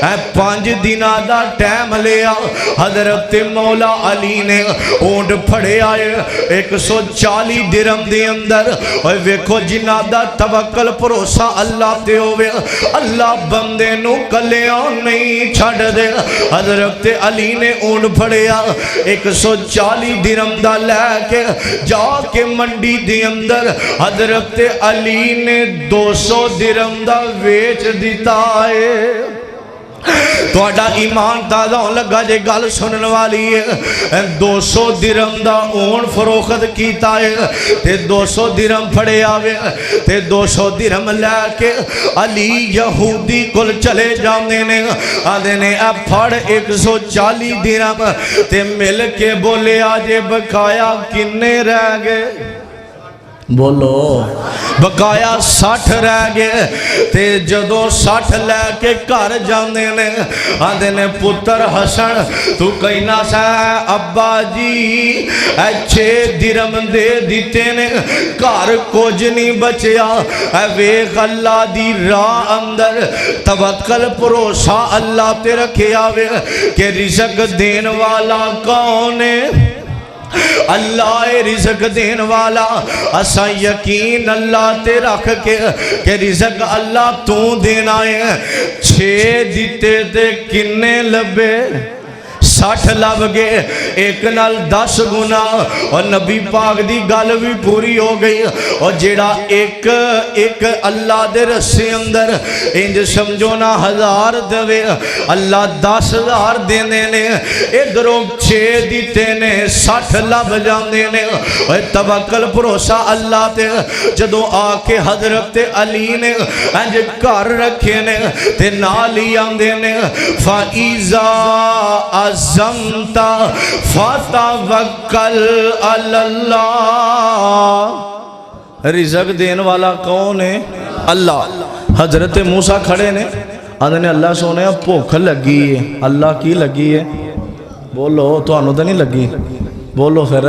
اے 5 دنہ دا ٹائم لیا حضرت مولا علی نے اونٹ پھڑے آئے 140 درہم دے اندر اور ویکھو جنہ دا توکل بھروسہ اللہ تے ہوئے اللہ بندے نو کلیاں نہیں چھڑ دے حضرت علی نے اونٹ پھڑیا 140 درہم دا لے کے جا کے منڈی دے اندر حضرت علی نے 200 درہم دا ویچ دیتا ہے تو اڈا ایمان تازہ لگا جے گل سنن والی ہے 200 درہم دا اون فروخت کیتا ہے تے 200 درہم پھڑے آوے تے 200 درہم لے کے علی یہودی کل چلے جانے نے آدھے نے اب پھڑ 140 درہم تے مل کے بولے آجے بقایا کنے رہ گئے بولو بقایا 60 رہ گئے تے جدو 60 لے کے گھر جاندے نے آندے نے پتر حسن تو کہنا سا ابا جی 6 درہم دے دیتے نے گھر کچھ نہیں بچیا ویکھ اللہ دی راہ اندر توکل بھروسہ اللہ تے رکھے آوے کہ رزق دین والا کون ہے اللہ رزق دین والا اسا یقین اللہ تے رکھ کے کہ رزق اللہ تو دینا ہے 6 دیتے تے کنے لبے 60 لب گئے ایک نال 10 گنا اور نبی پاک دی گل بھی پوری ہو گئی اور جیڑا ایک اللہ دے رسے اندر انج سمجھو نا 1000 دوے اللہ 10,000 دینے نے ادھروں 6 دیتے نے 60 لب جاندے نے اور توکل بھروسہ اللہ تے جدوں آ کے حضرت علی نے انج گھر رکھے نے تے نال ہی آندے نے فائزہ عزمتا فتوکل علی اللہ رزق دین والا کون ہے اللہ حضرت موسیٰ کھڑے نے آدھے نے اللہ سونے بھوک لگی ہے اللہ کی لگی ہے بولو تو انہوں تو نہیں لگی بولو پھر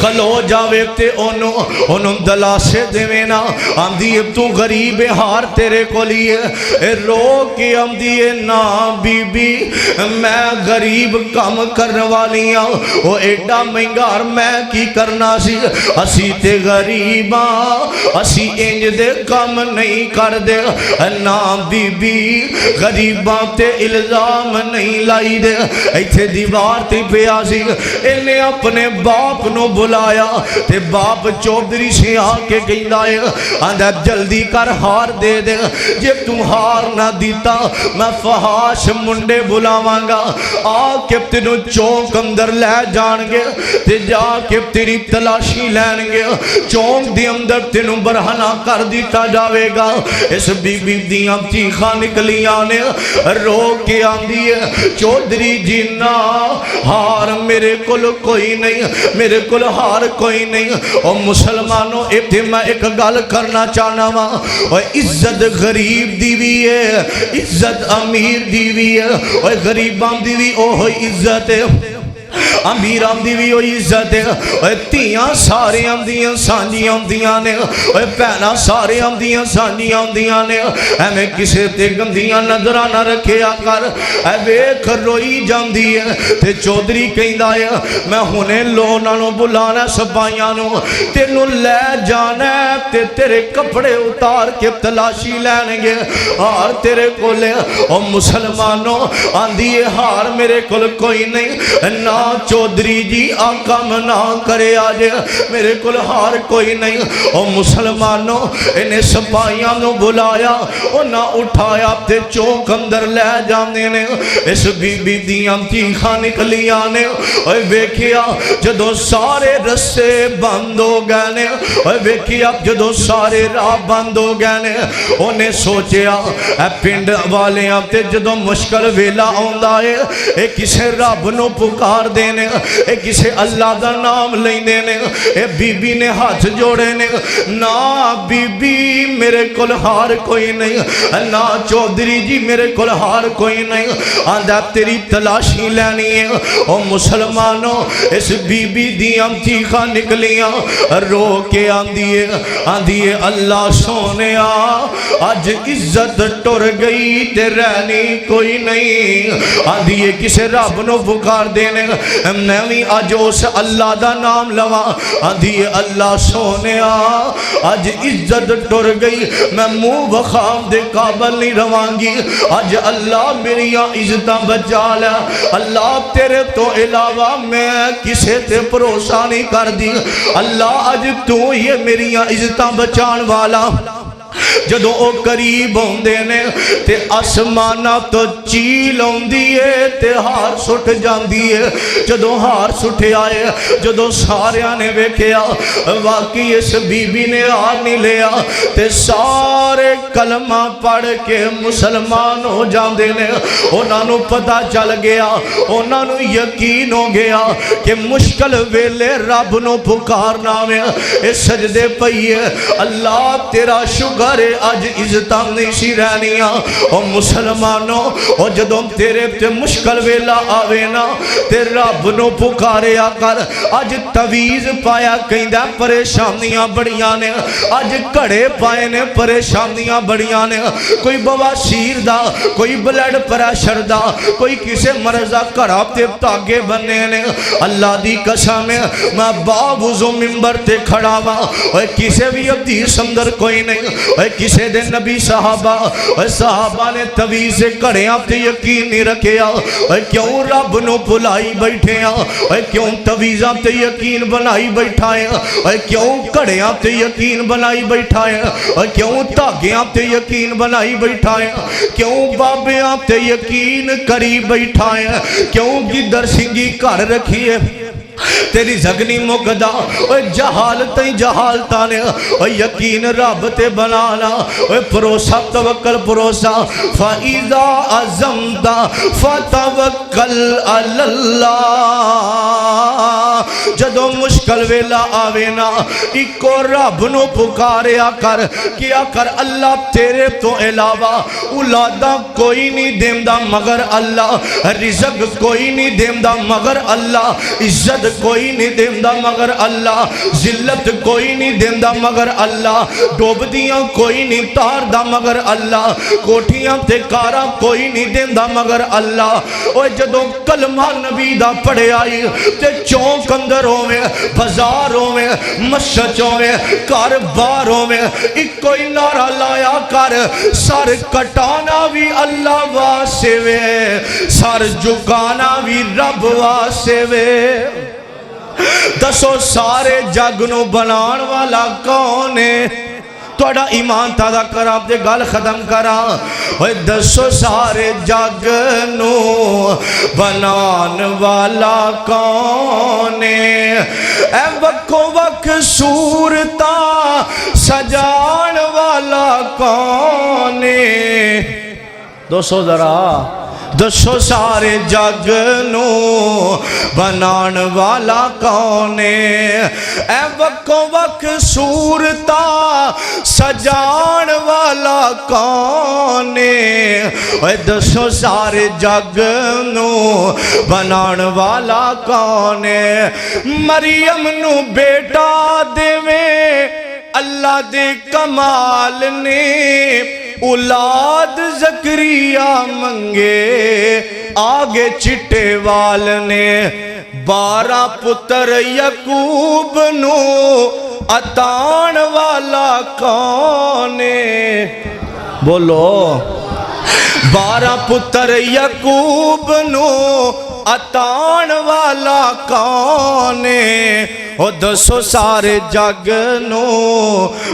کھلو جاوے تے انہوں دلاسے دے نا آندھی تو غریب ہار تیرے کو لیے رو کے آندھی نا بی بی میں غریب کام کرنے والی ہوں وہ ایڈا مہنگار میں کی کرنا سی اسی تے غریباں اسی انج دے کام نہیں کر دے نا بی بی غریباں تے الزام نہیں لائی دے ایتھے دیوار تے پیا سی انہیں اپنے باپ نو بلایا تے باپ چودھری سے آ کے گئندا ہے آندھا جلدی کر ہار دے دے جب تم ہار نہ دیتا میں فحاش منڈے بلاواں گا آ کے تینوں چونک اندر لے جان گے تے جا کے تیری تلاشی لین گے چونک دی اندر تینوں برہنہ کر دیتا جاوے گا اس بی بی دیاں چیخاں نکلیاں نے رو کے آندھی ہے چودھری جینا ہار میرے کل کوئی نہیں میرے کل ہار کوئی نہیں اور مسلمانوں ابھی میں ایک گل کرنا چاہنا وا اور عزت غریب دیوی ہے عزت امیر دیوی ہے اور غریبان دیوی اوہ عزت ہے امیر آمدی بھی وہ عزت ہے تیاں سارے آمدیاں سانجی آمدیاں نے پہنا سارے آمدیاں سانجی آمدیاں نے میں کسے تے گندیاں نظرہ نہ رکھے آکر ویکھ روئی جاندی ہے تے چودھری کہندا ہے میں ہونے لونانو بلانا سپائیاں نو تینوں لے جانا تے تیرے کپڑے اتار کے تلاشی لینے گے ہار تیرے کو لے اور مسلمانوں آندھی ہے ہار میرے کل کوئی نہیں نہ چودھری جی آقا منع کرے آجے میرے کل ہار کوئی نہیں اور مسلمانوں انہیں سپاہیاں نو بلایا اور نہ اٹھایا تے چونک اندر لے جانے نے اس بی بی دیاں چیخاں نکلیاں نے اور بیکھیا جدو سارے رسے بند ہو گئے نے اور بیکھیا جدو سارے راہ بند ہو گئے نے انہیں سوچیا اے پنڈ والے آتے جدو مشکل ویلا آندہ ہے اے کسے رب نو پکار دینے اے کسے اللہ دا نام لینے نے اے بی بی نے ہاتھ جوڑے نے نا بی بی میرے کل ہار کوئی نہیں نا چودھری جی میرے کل ہار کوئی نہیں آندھا تیری تلاشی لینی ہے او مسلمانوں اس بی بی دیاں چیخاں نکلیاں رو کے آندھی ہے اللہ سونے آج عزت ٹر گئی تے رہنی کوئی نہیں آندھی ہے کسے رب نو پکار دینے میں بھی آج اس اللہ دا نام لوا آندھی ہے اللہ سونے آج عزت ٹر گئی میں منہ بخام دے قابل نہیں روانگی آج اللہ میری عزتاں بچا لیا اللہ تیرے تو علاوہ میں کسے تے پروسہ نہیں کر دی اللہ آج تو یہ میری عزتاں بچان والا جدو او قریب ہوندے نے تے آسمانہ تو چیل ہوندی ہے تے ہار سٹ جاندی ہے جدو ہار سٹھے آئے جدو سارے آنے بیکھیا واقعی اس بی بی نے ہار نہیں لیا تے سارے کلمہ پڑھ کے مسلمان ہو جاندے نے انہوں پتہ چل گیا انہوں یقین ہو گیا کہ مشکل ویلے رب نو پکارنا میں اس سجدے پئیے اللہ تیرا شکر آج عزتاں نہیں سی رہنیاں اور مسلمانوں اور جدوں تیرے تے مشکل ویلا آوے نا تے رب نو پکارے آکر آج تویز پایا کہندہ پریشانیاں بڑیاں نے آج کڑے پائے نے پریشانیاں بڑیاں نے کوئی بواسیر دا کوئی بلڈ پریشر دا کوئی کسے مرضہ کراب تے تاگے بننے نے اللہ دی قسم میں باوضو منبر تے کھڑا وا اور کسے بھی حدیث اندر کوئی نہیں اور کسے دے نبی صحابہ نے تویز کڑیاں تے یقین نہیں رکھے اور کیوں رب نو بلائی بیٹھے اور کیوں تویزاں تے یقین بنائی بیٹھائے اور کیوں کڑیاں تے یقین بنائی بیٹھائے اور کیوں تاگیاں تے یقین بنائی بیٹھائے کیوں بابیاں تے یقین کری بیٹھائے کیوں گدر سنگی کر رکھیے تیری زگنی مقدہ اوہ جہالتیں جہالتانے اوہ یقین رب تے بنانا اوہ پروسہ توکل پروسہ فَإِذَا عَزَمْتَ فَتَوَكَّلْ عَلَى اللَّهِ جدوں مشکل ویلا آوے نا اکو رب نو پکاریا کر کیا کر اللہ تیرے تو علاوہ اولاداں کوئی نہیں دیندہ مگر اللہ، رزق کوئی نہیں دیندہ مگر اللہ، عزت کوئی نہیں دیندہ مگر اللہ، ذلت کوئی نہیں دیندہ مگر اللہ، ڈوبدیاں کوئی نہیں تاردہ مگر اللہ، کوٹھیاں تے کارا کوئی نہیں دیندہ مگر اللہ۔ اوہ جدوں کلمہ نبی دا پڑھے آئی تے چونک اندروں میں بازاروں میں مسجدوں میں کارباروں میں ایک کوئی نعرہ لایا کر سر کٹانا بھی اللہ واسے وے، سر جھکانا بھی رب واسے وے۔ دسو سارے جگ نو بنان والا کون ہے؟ توڑا ایمان تازہ کر آپ دے گل ختم کرا۔ دسو سارے جگ نو بنان والا کون ہے؟ اے وکھو وکھ صورتا سجان والا کون ہے؟ دوستو ذرا دسو سارے جگ نو بنان والا کون ہے؟ اے وکھو وکھ صورتا سجان والا کون ہے؟ اے دسو سارے جگ نو بنان والا کون ہے؟ مریم نو بیٹا دیویں اللہ دے کمال نے، اولاد زکریہ منگے آگے چٹے وال نے، 12 پتر یعقوب نو عطان والا کون ہے؟ بولو 12 پتر یعقوب نو عطان والا کون ہے؟ او دسو سارے جگ نو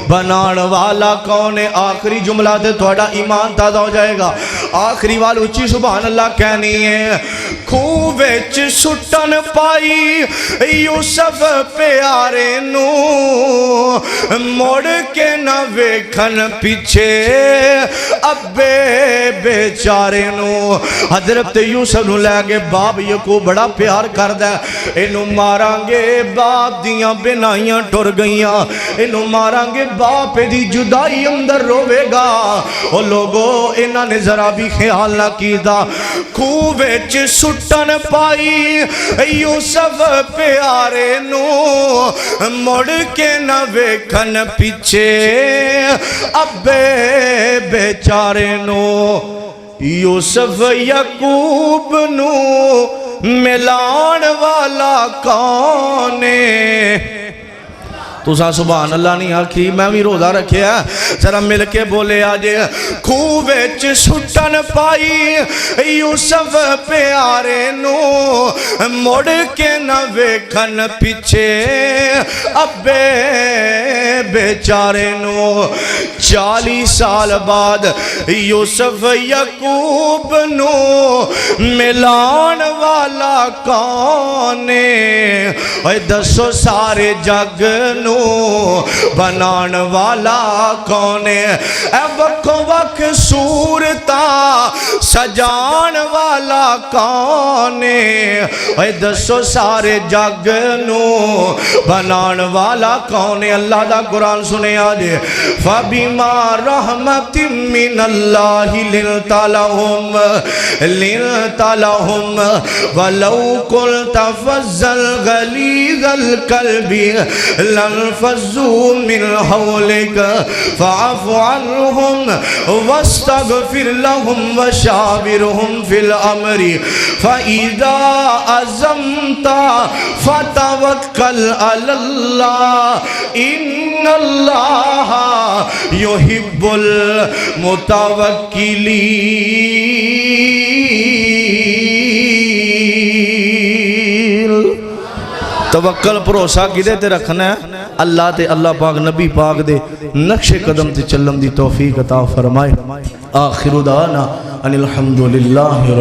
بنان والا کون ہے؟ آخری جملہ دے تھوڑا ایمان تازہ ہو جائے گا، آخری وال اچھی سبحان اللہ کہنی ہے۔ کھوویچ سٹن پائی یوسف پیارے نو، موڑ کے نہ ویکھن پیچھے ابے بیچارے نو۔ حضرت یوسف نو لے گے باپ یعقوب بڑا پیار کردہ ہے، انہوں ماران گے باپ دیاں بنائیاں ٹر گئیاں، انہوں ماران گے باپ دی جدائی اندر روے گا۔ او لوگو انہاں نے ذرا بھی خیال نہ کیتا، کھوویچ سٹن پائی یوسف پیارے نو، مڑ کے نہ ویکھن پیچھے ابے بیچارے نو۔ یوسف یعقوب نو ملان والا کون ہے؟ تو سبحان اللہ نہیں آکھی، میں بھی روزہ رکھے ہیں، ذرا مل کے بولے آجے۔ کھوویچ سٹن پائی یوسف پیارے نو، موڑ کے نہ ویکھن پیچھے ابے بیچارے نو۔ 40 سال بعد یوسف یعقوب نو ملان والا کون ہے؟ اے دسو سارے جگ نو بنان والا کون ہے؟ اے وکھو وکھ صورتا سجان والا کون ہے؟ اے دسو سارے جگ نو بنان والا کون ہے؟ اللہ دا قرآن سنے آجے۔ فَبِمَا رَحْمَةٍ مِّنَ اللَّهِ لِنْتَ لَهُمْ وَلَوْ كُنْتَ فَظًّا غَلِيظَ الْقَلْبِ لانفضوا من حولك فاعف عنهم واستغفر لهم وشاورهم في الأمر فإذا عزمت فتوكل على الله إن الله يحب المتوكلين۔ توکل بھروسہ کدے تے رکھنا ہے؟ اللہ تے، اللہ پاک نبی پاک دے نقش قدم تے چلن دی توفیق عطا فرمائے۔ آخر دعوانا ان الحمدللہ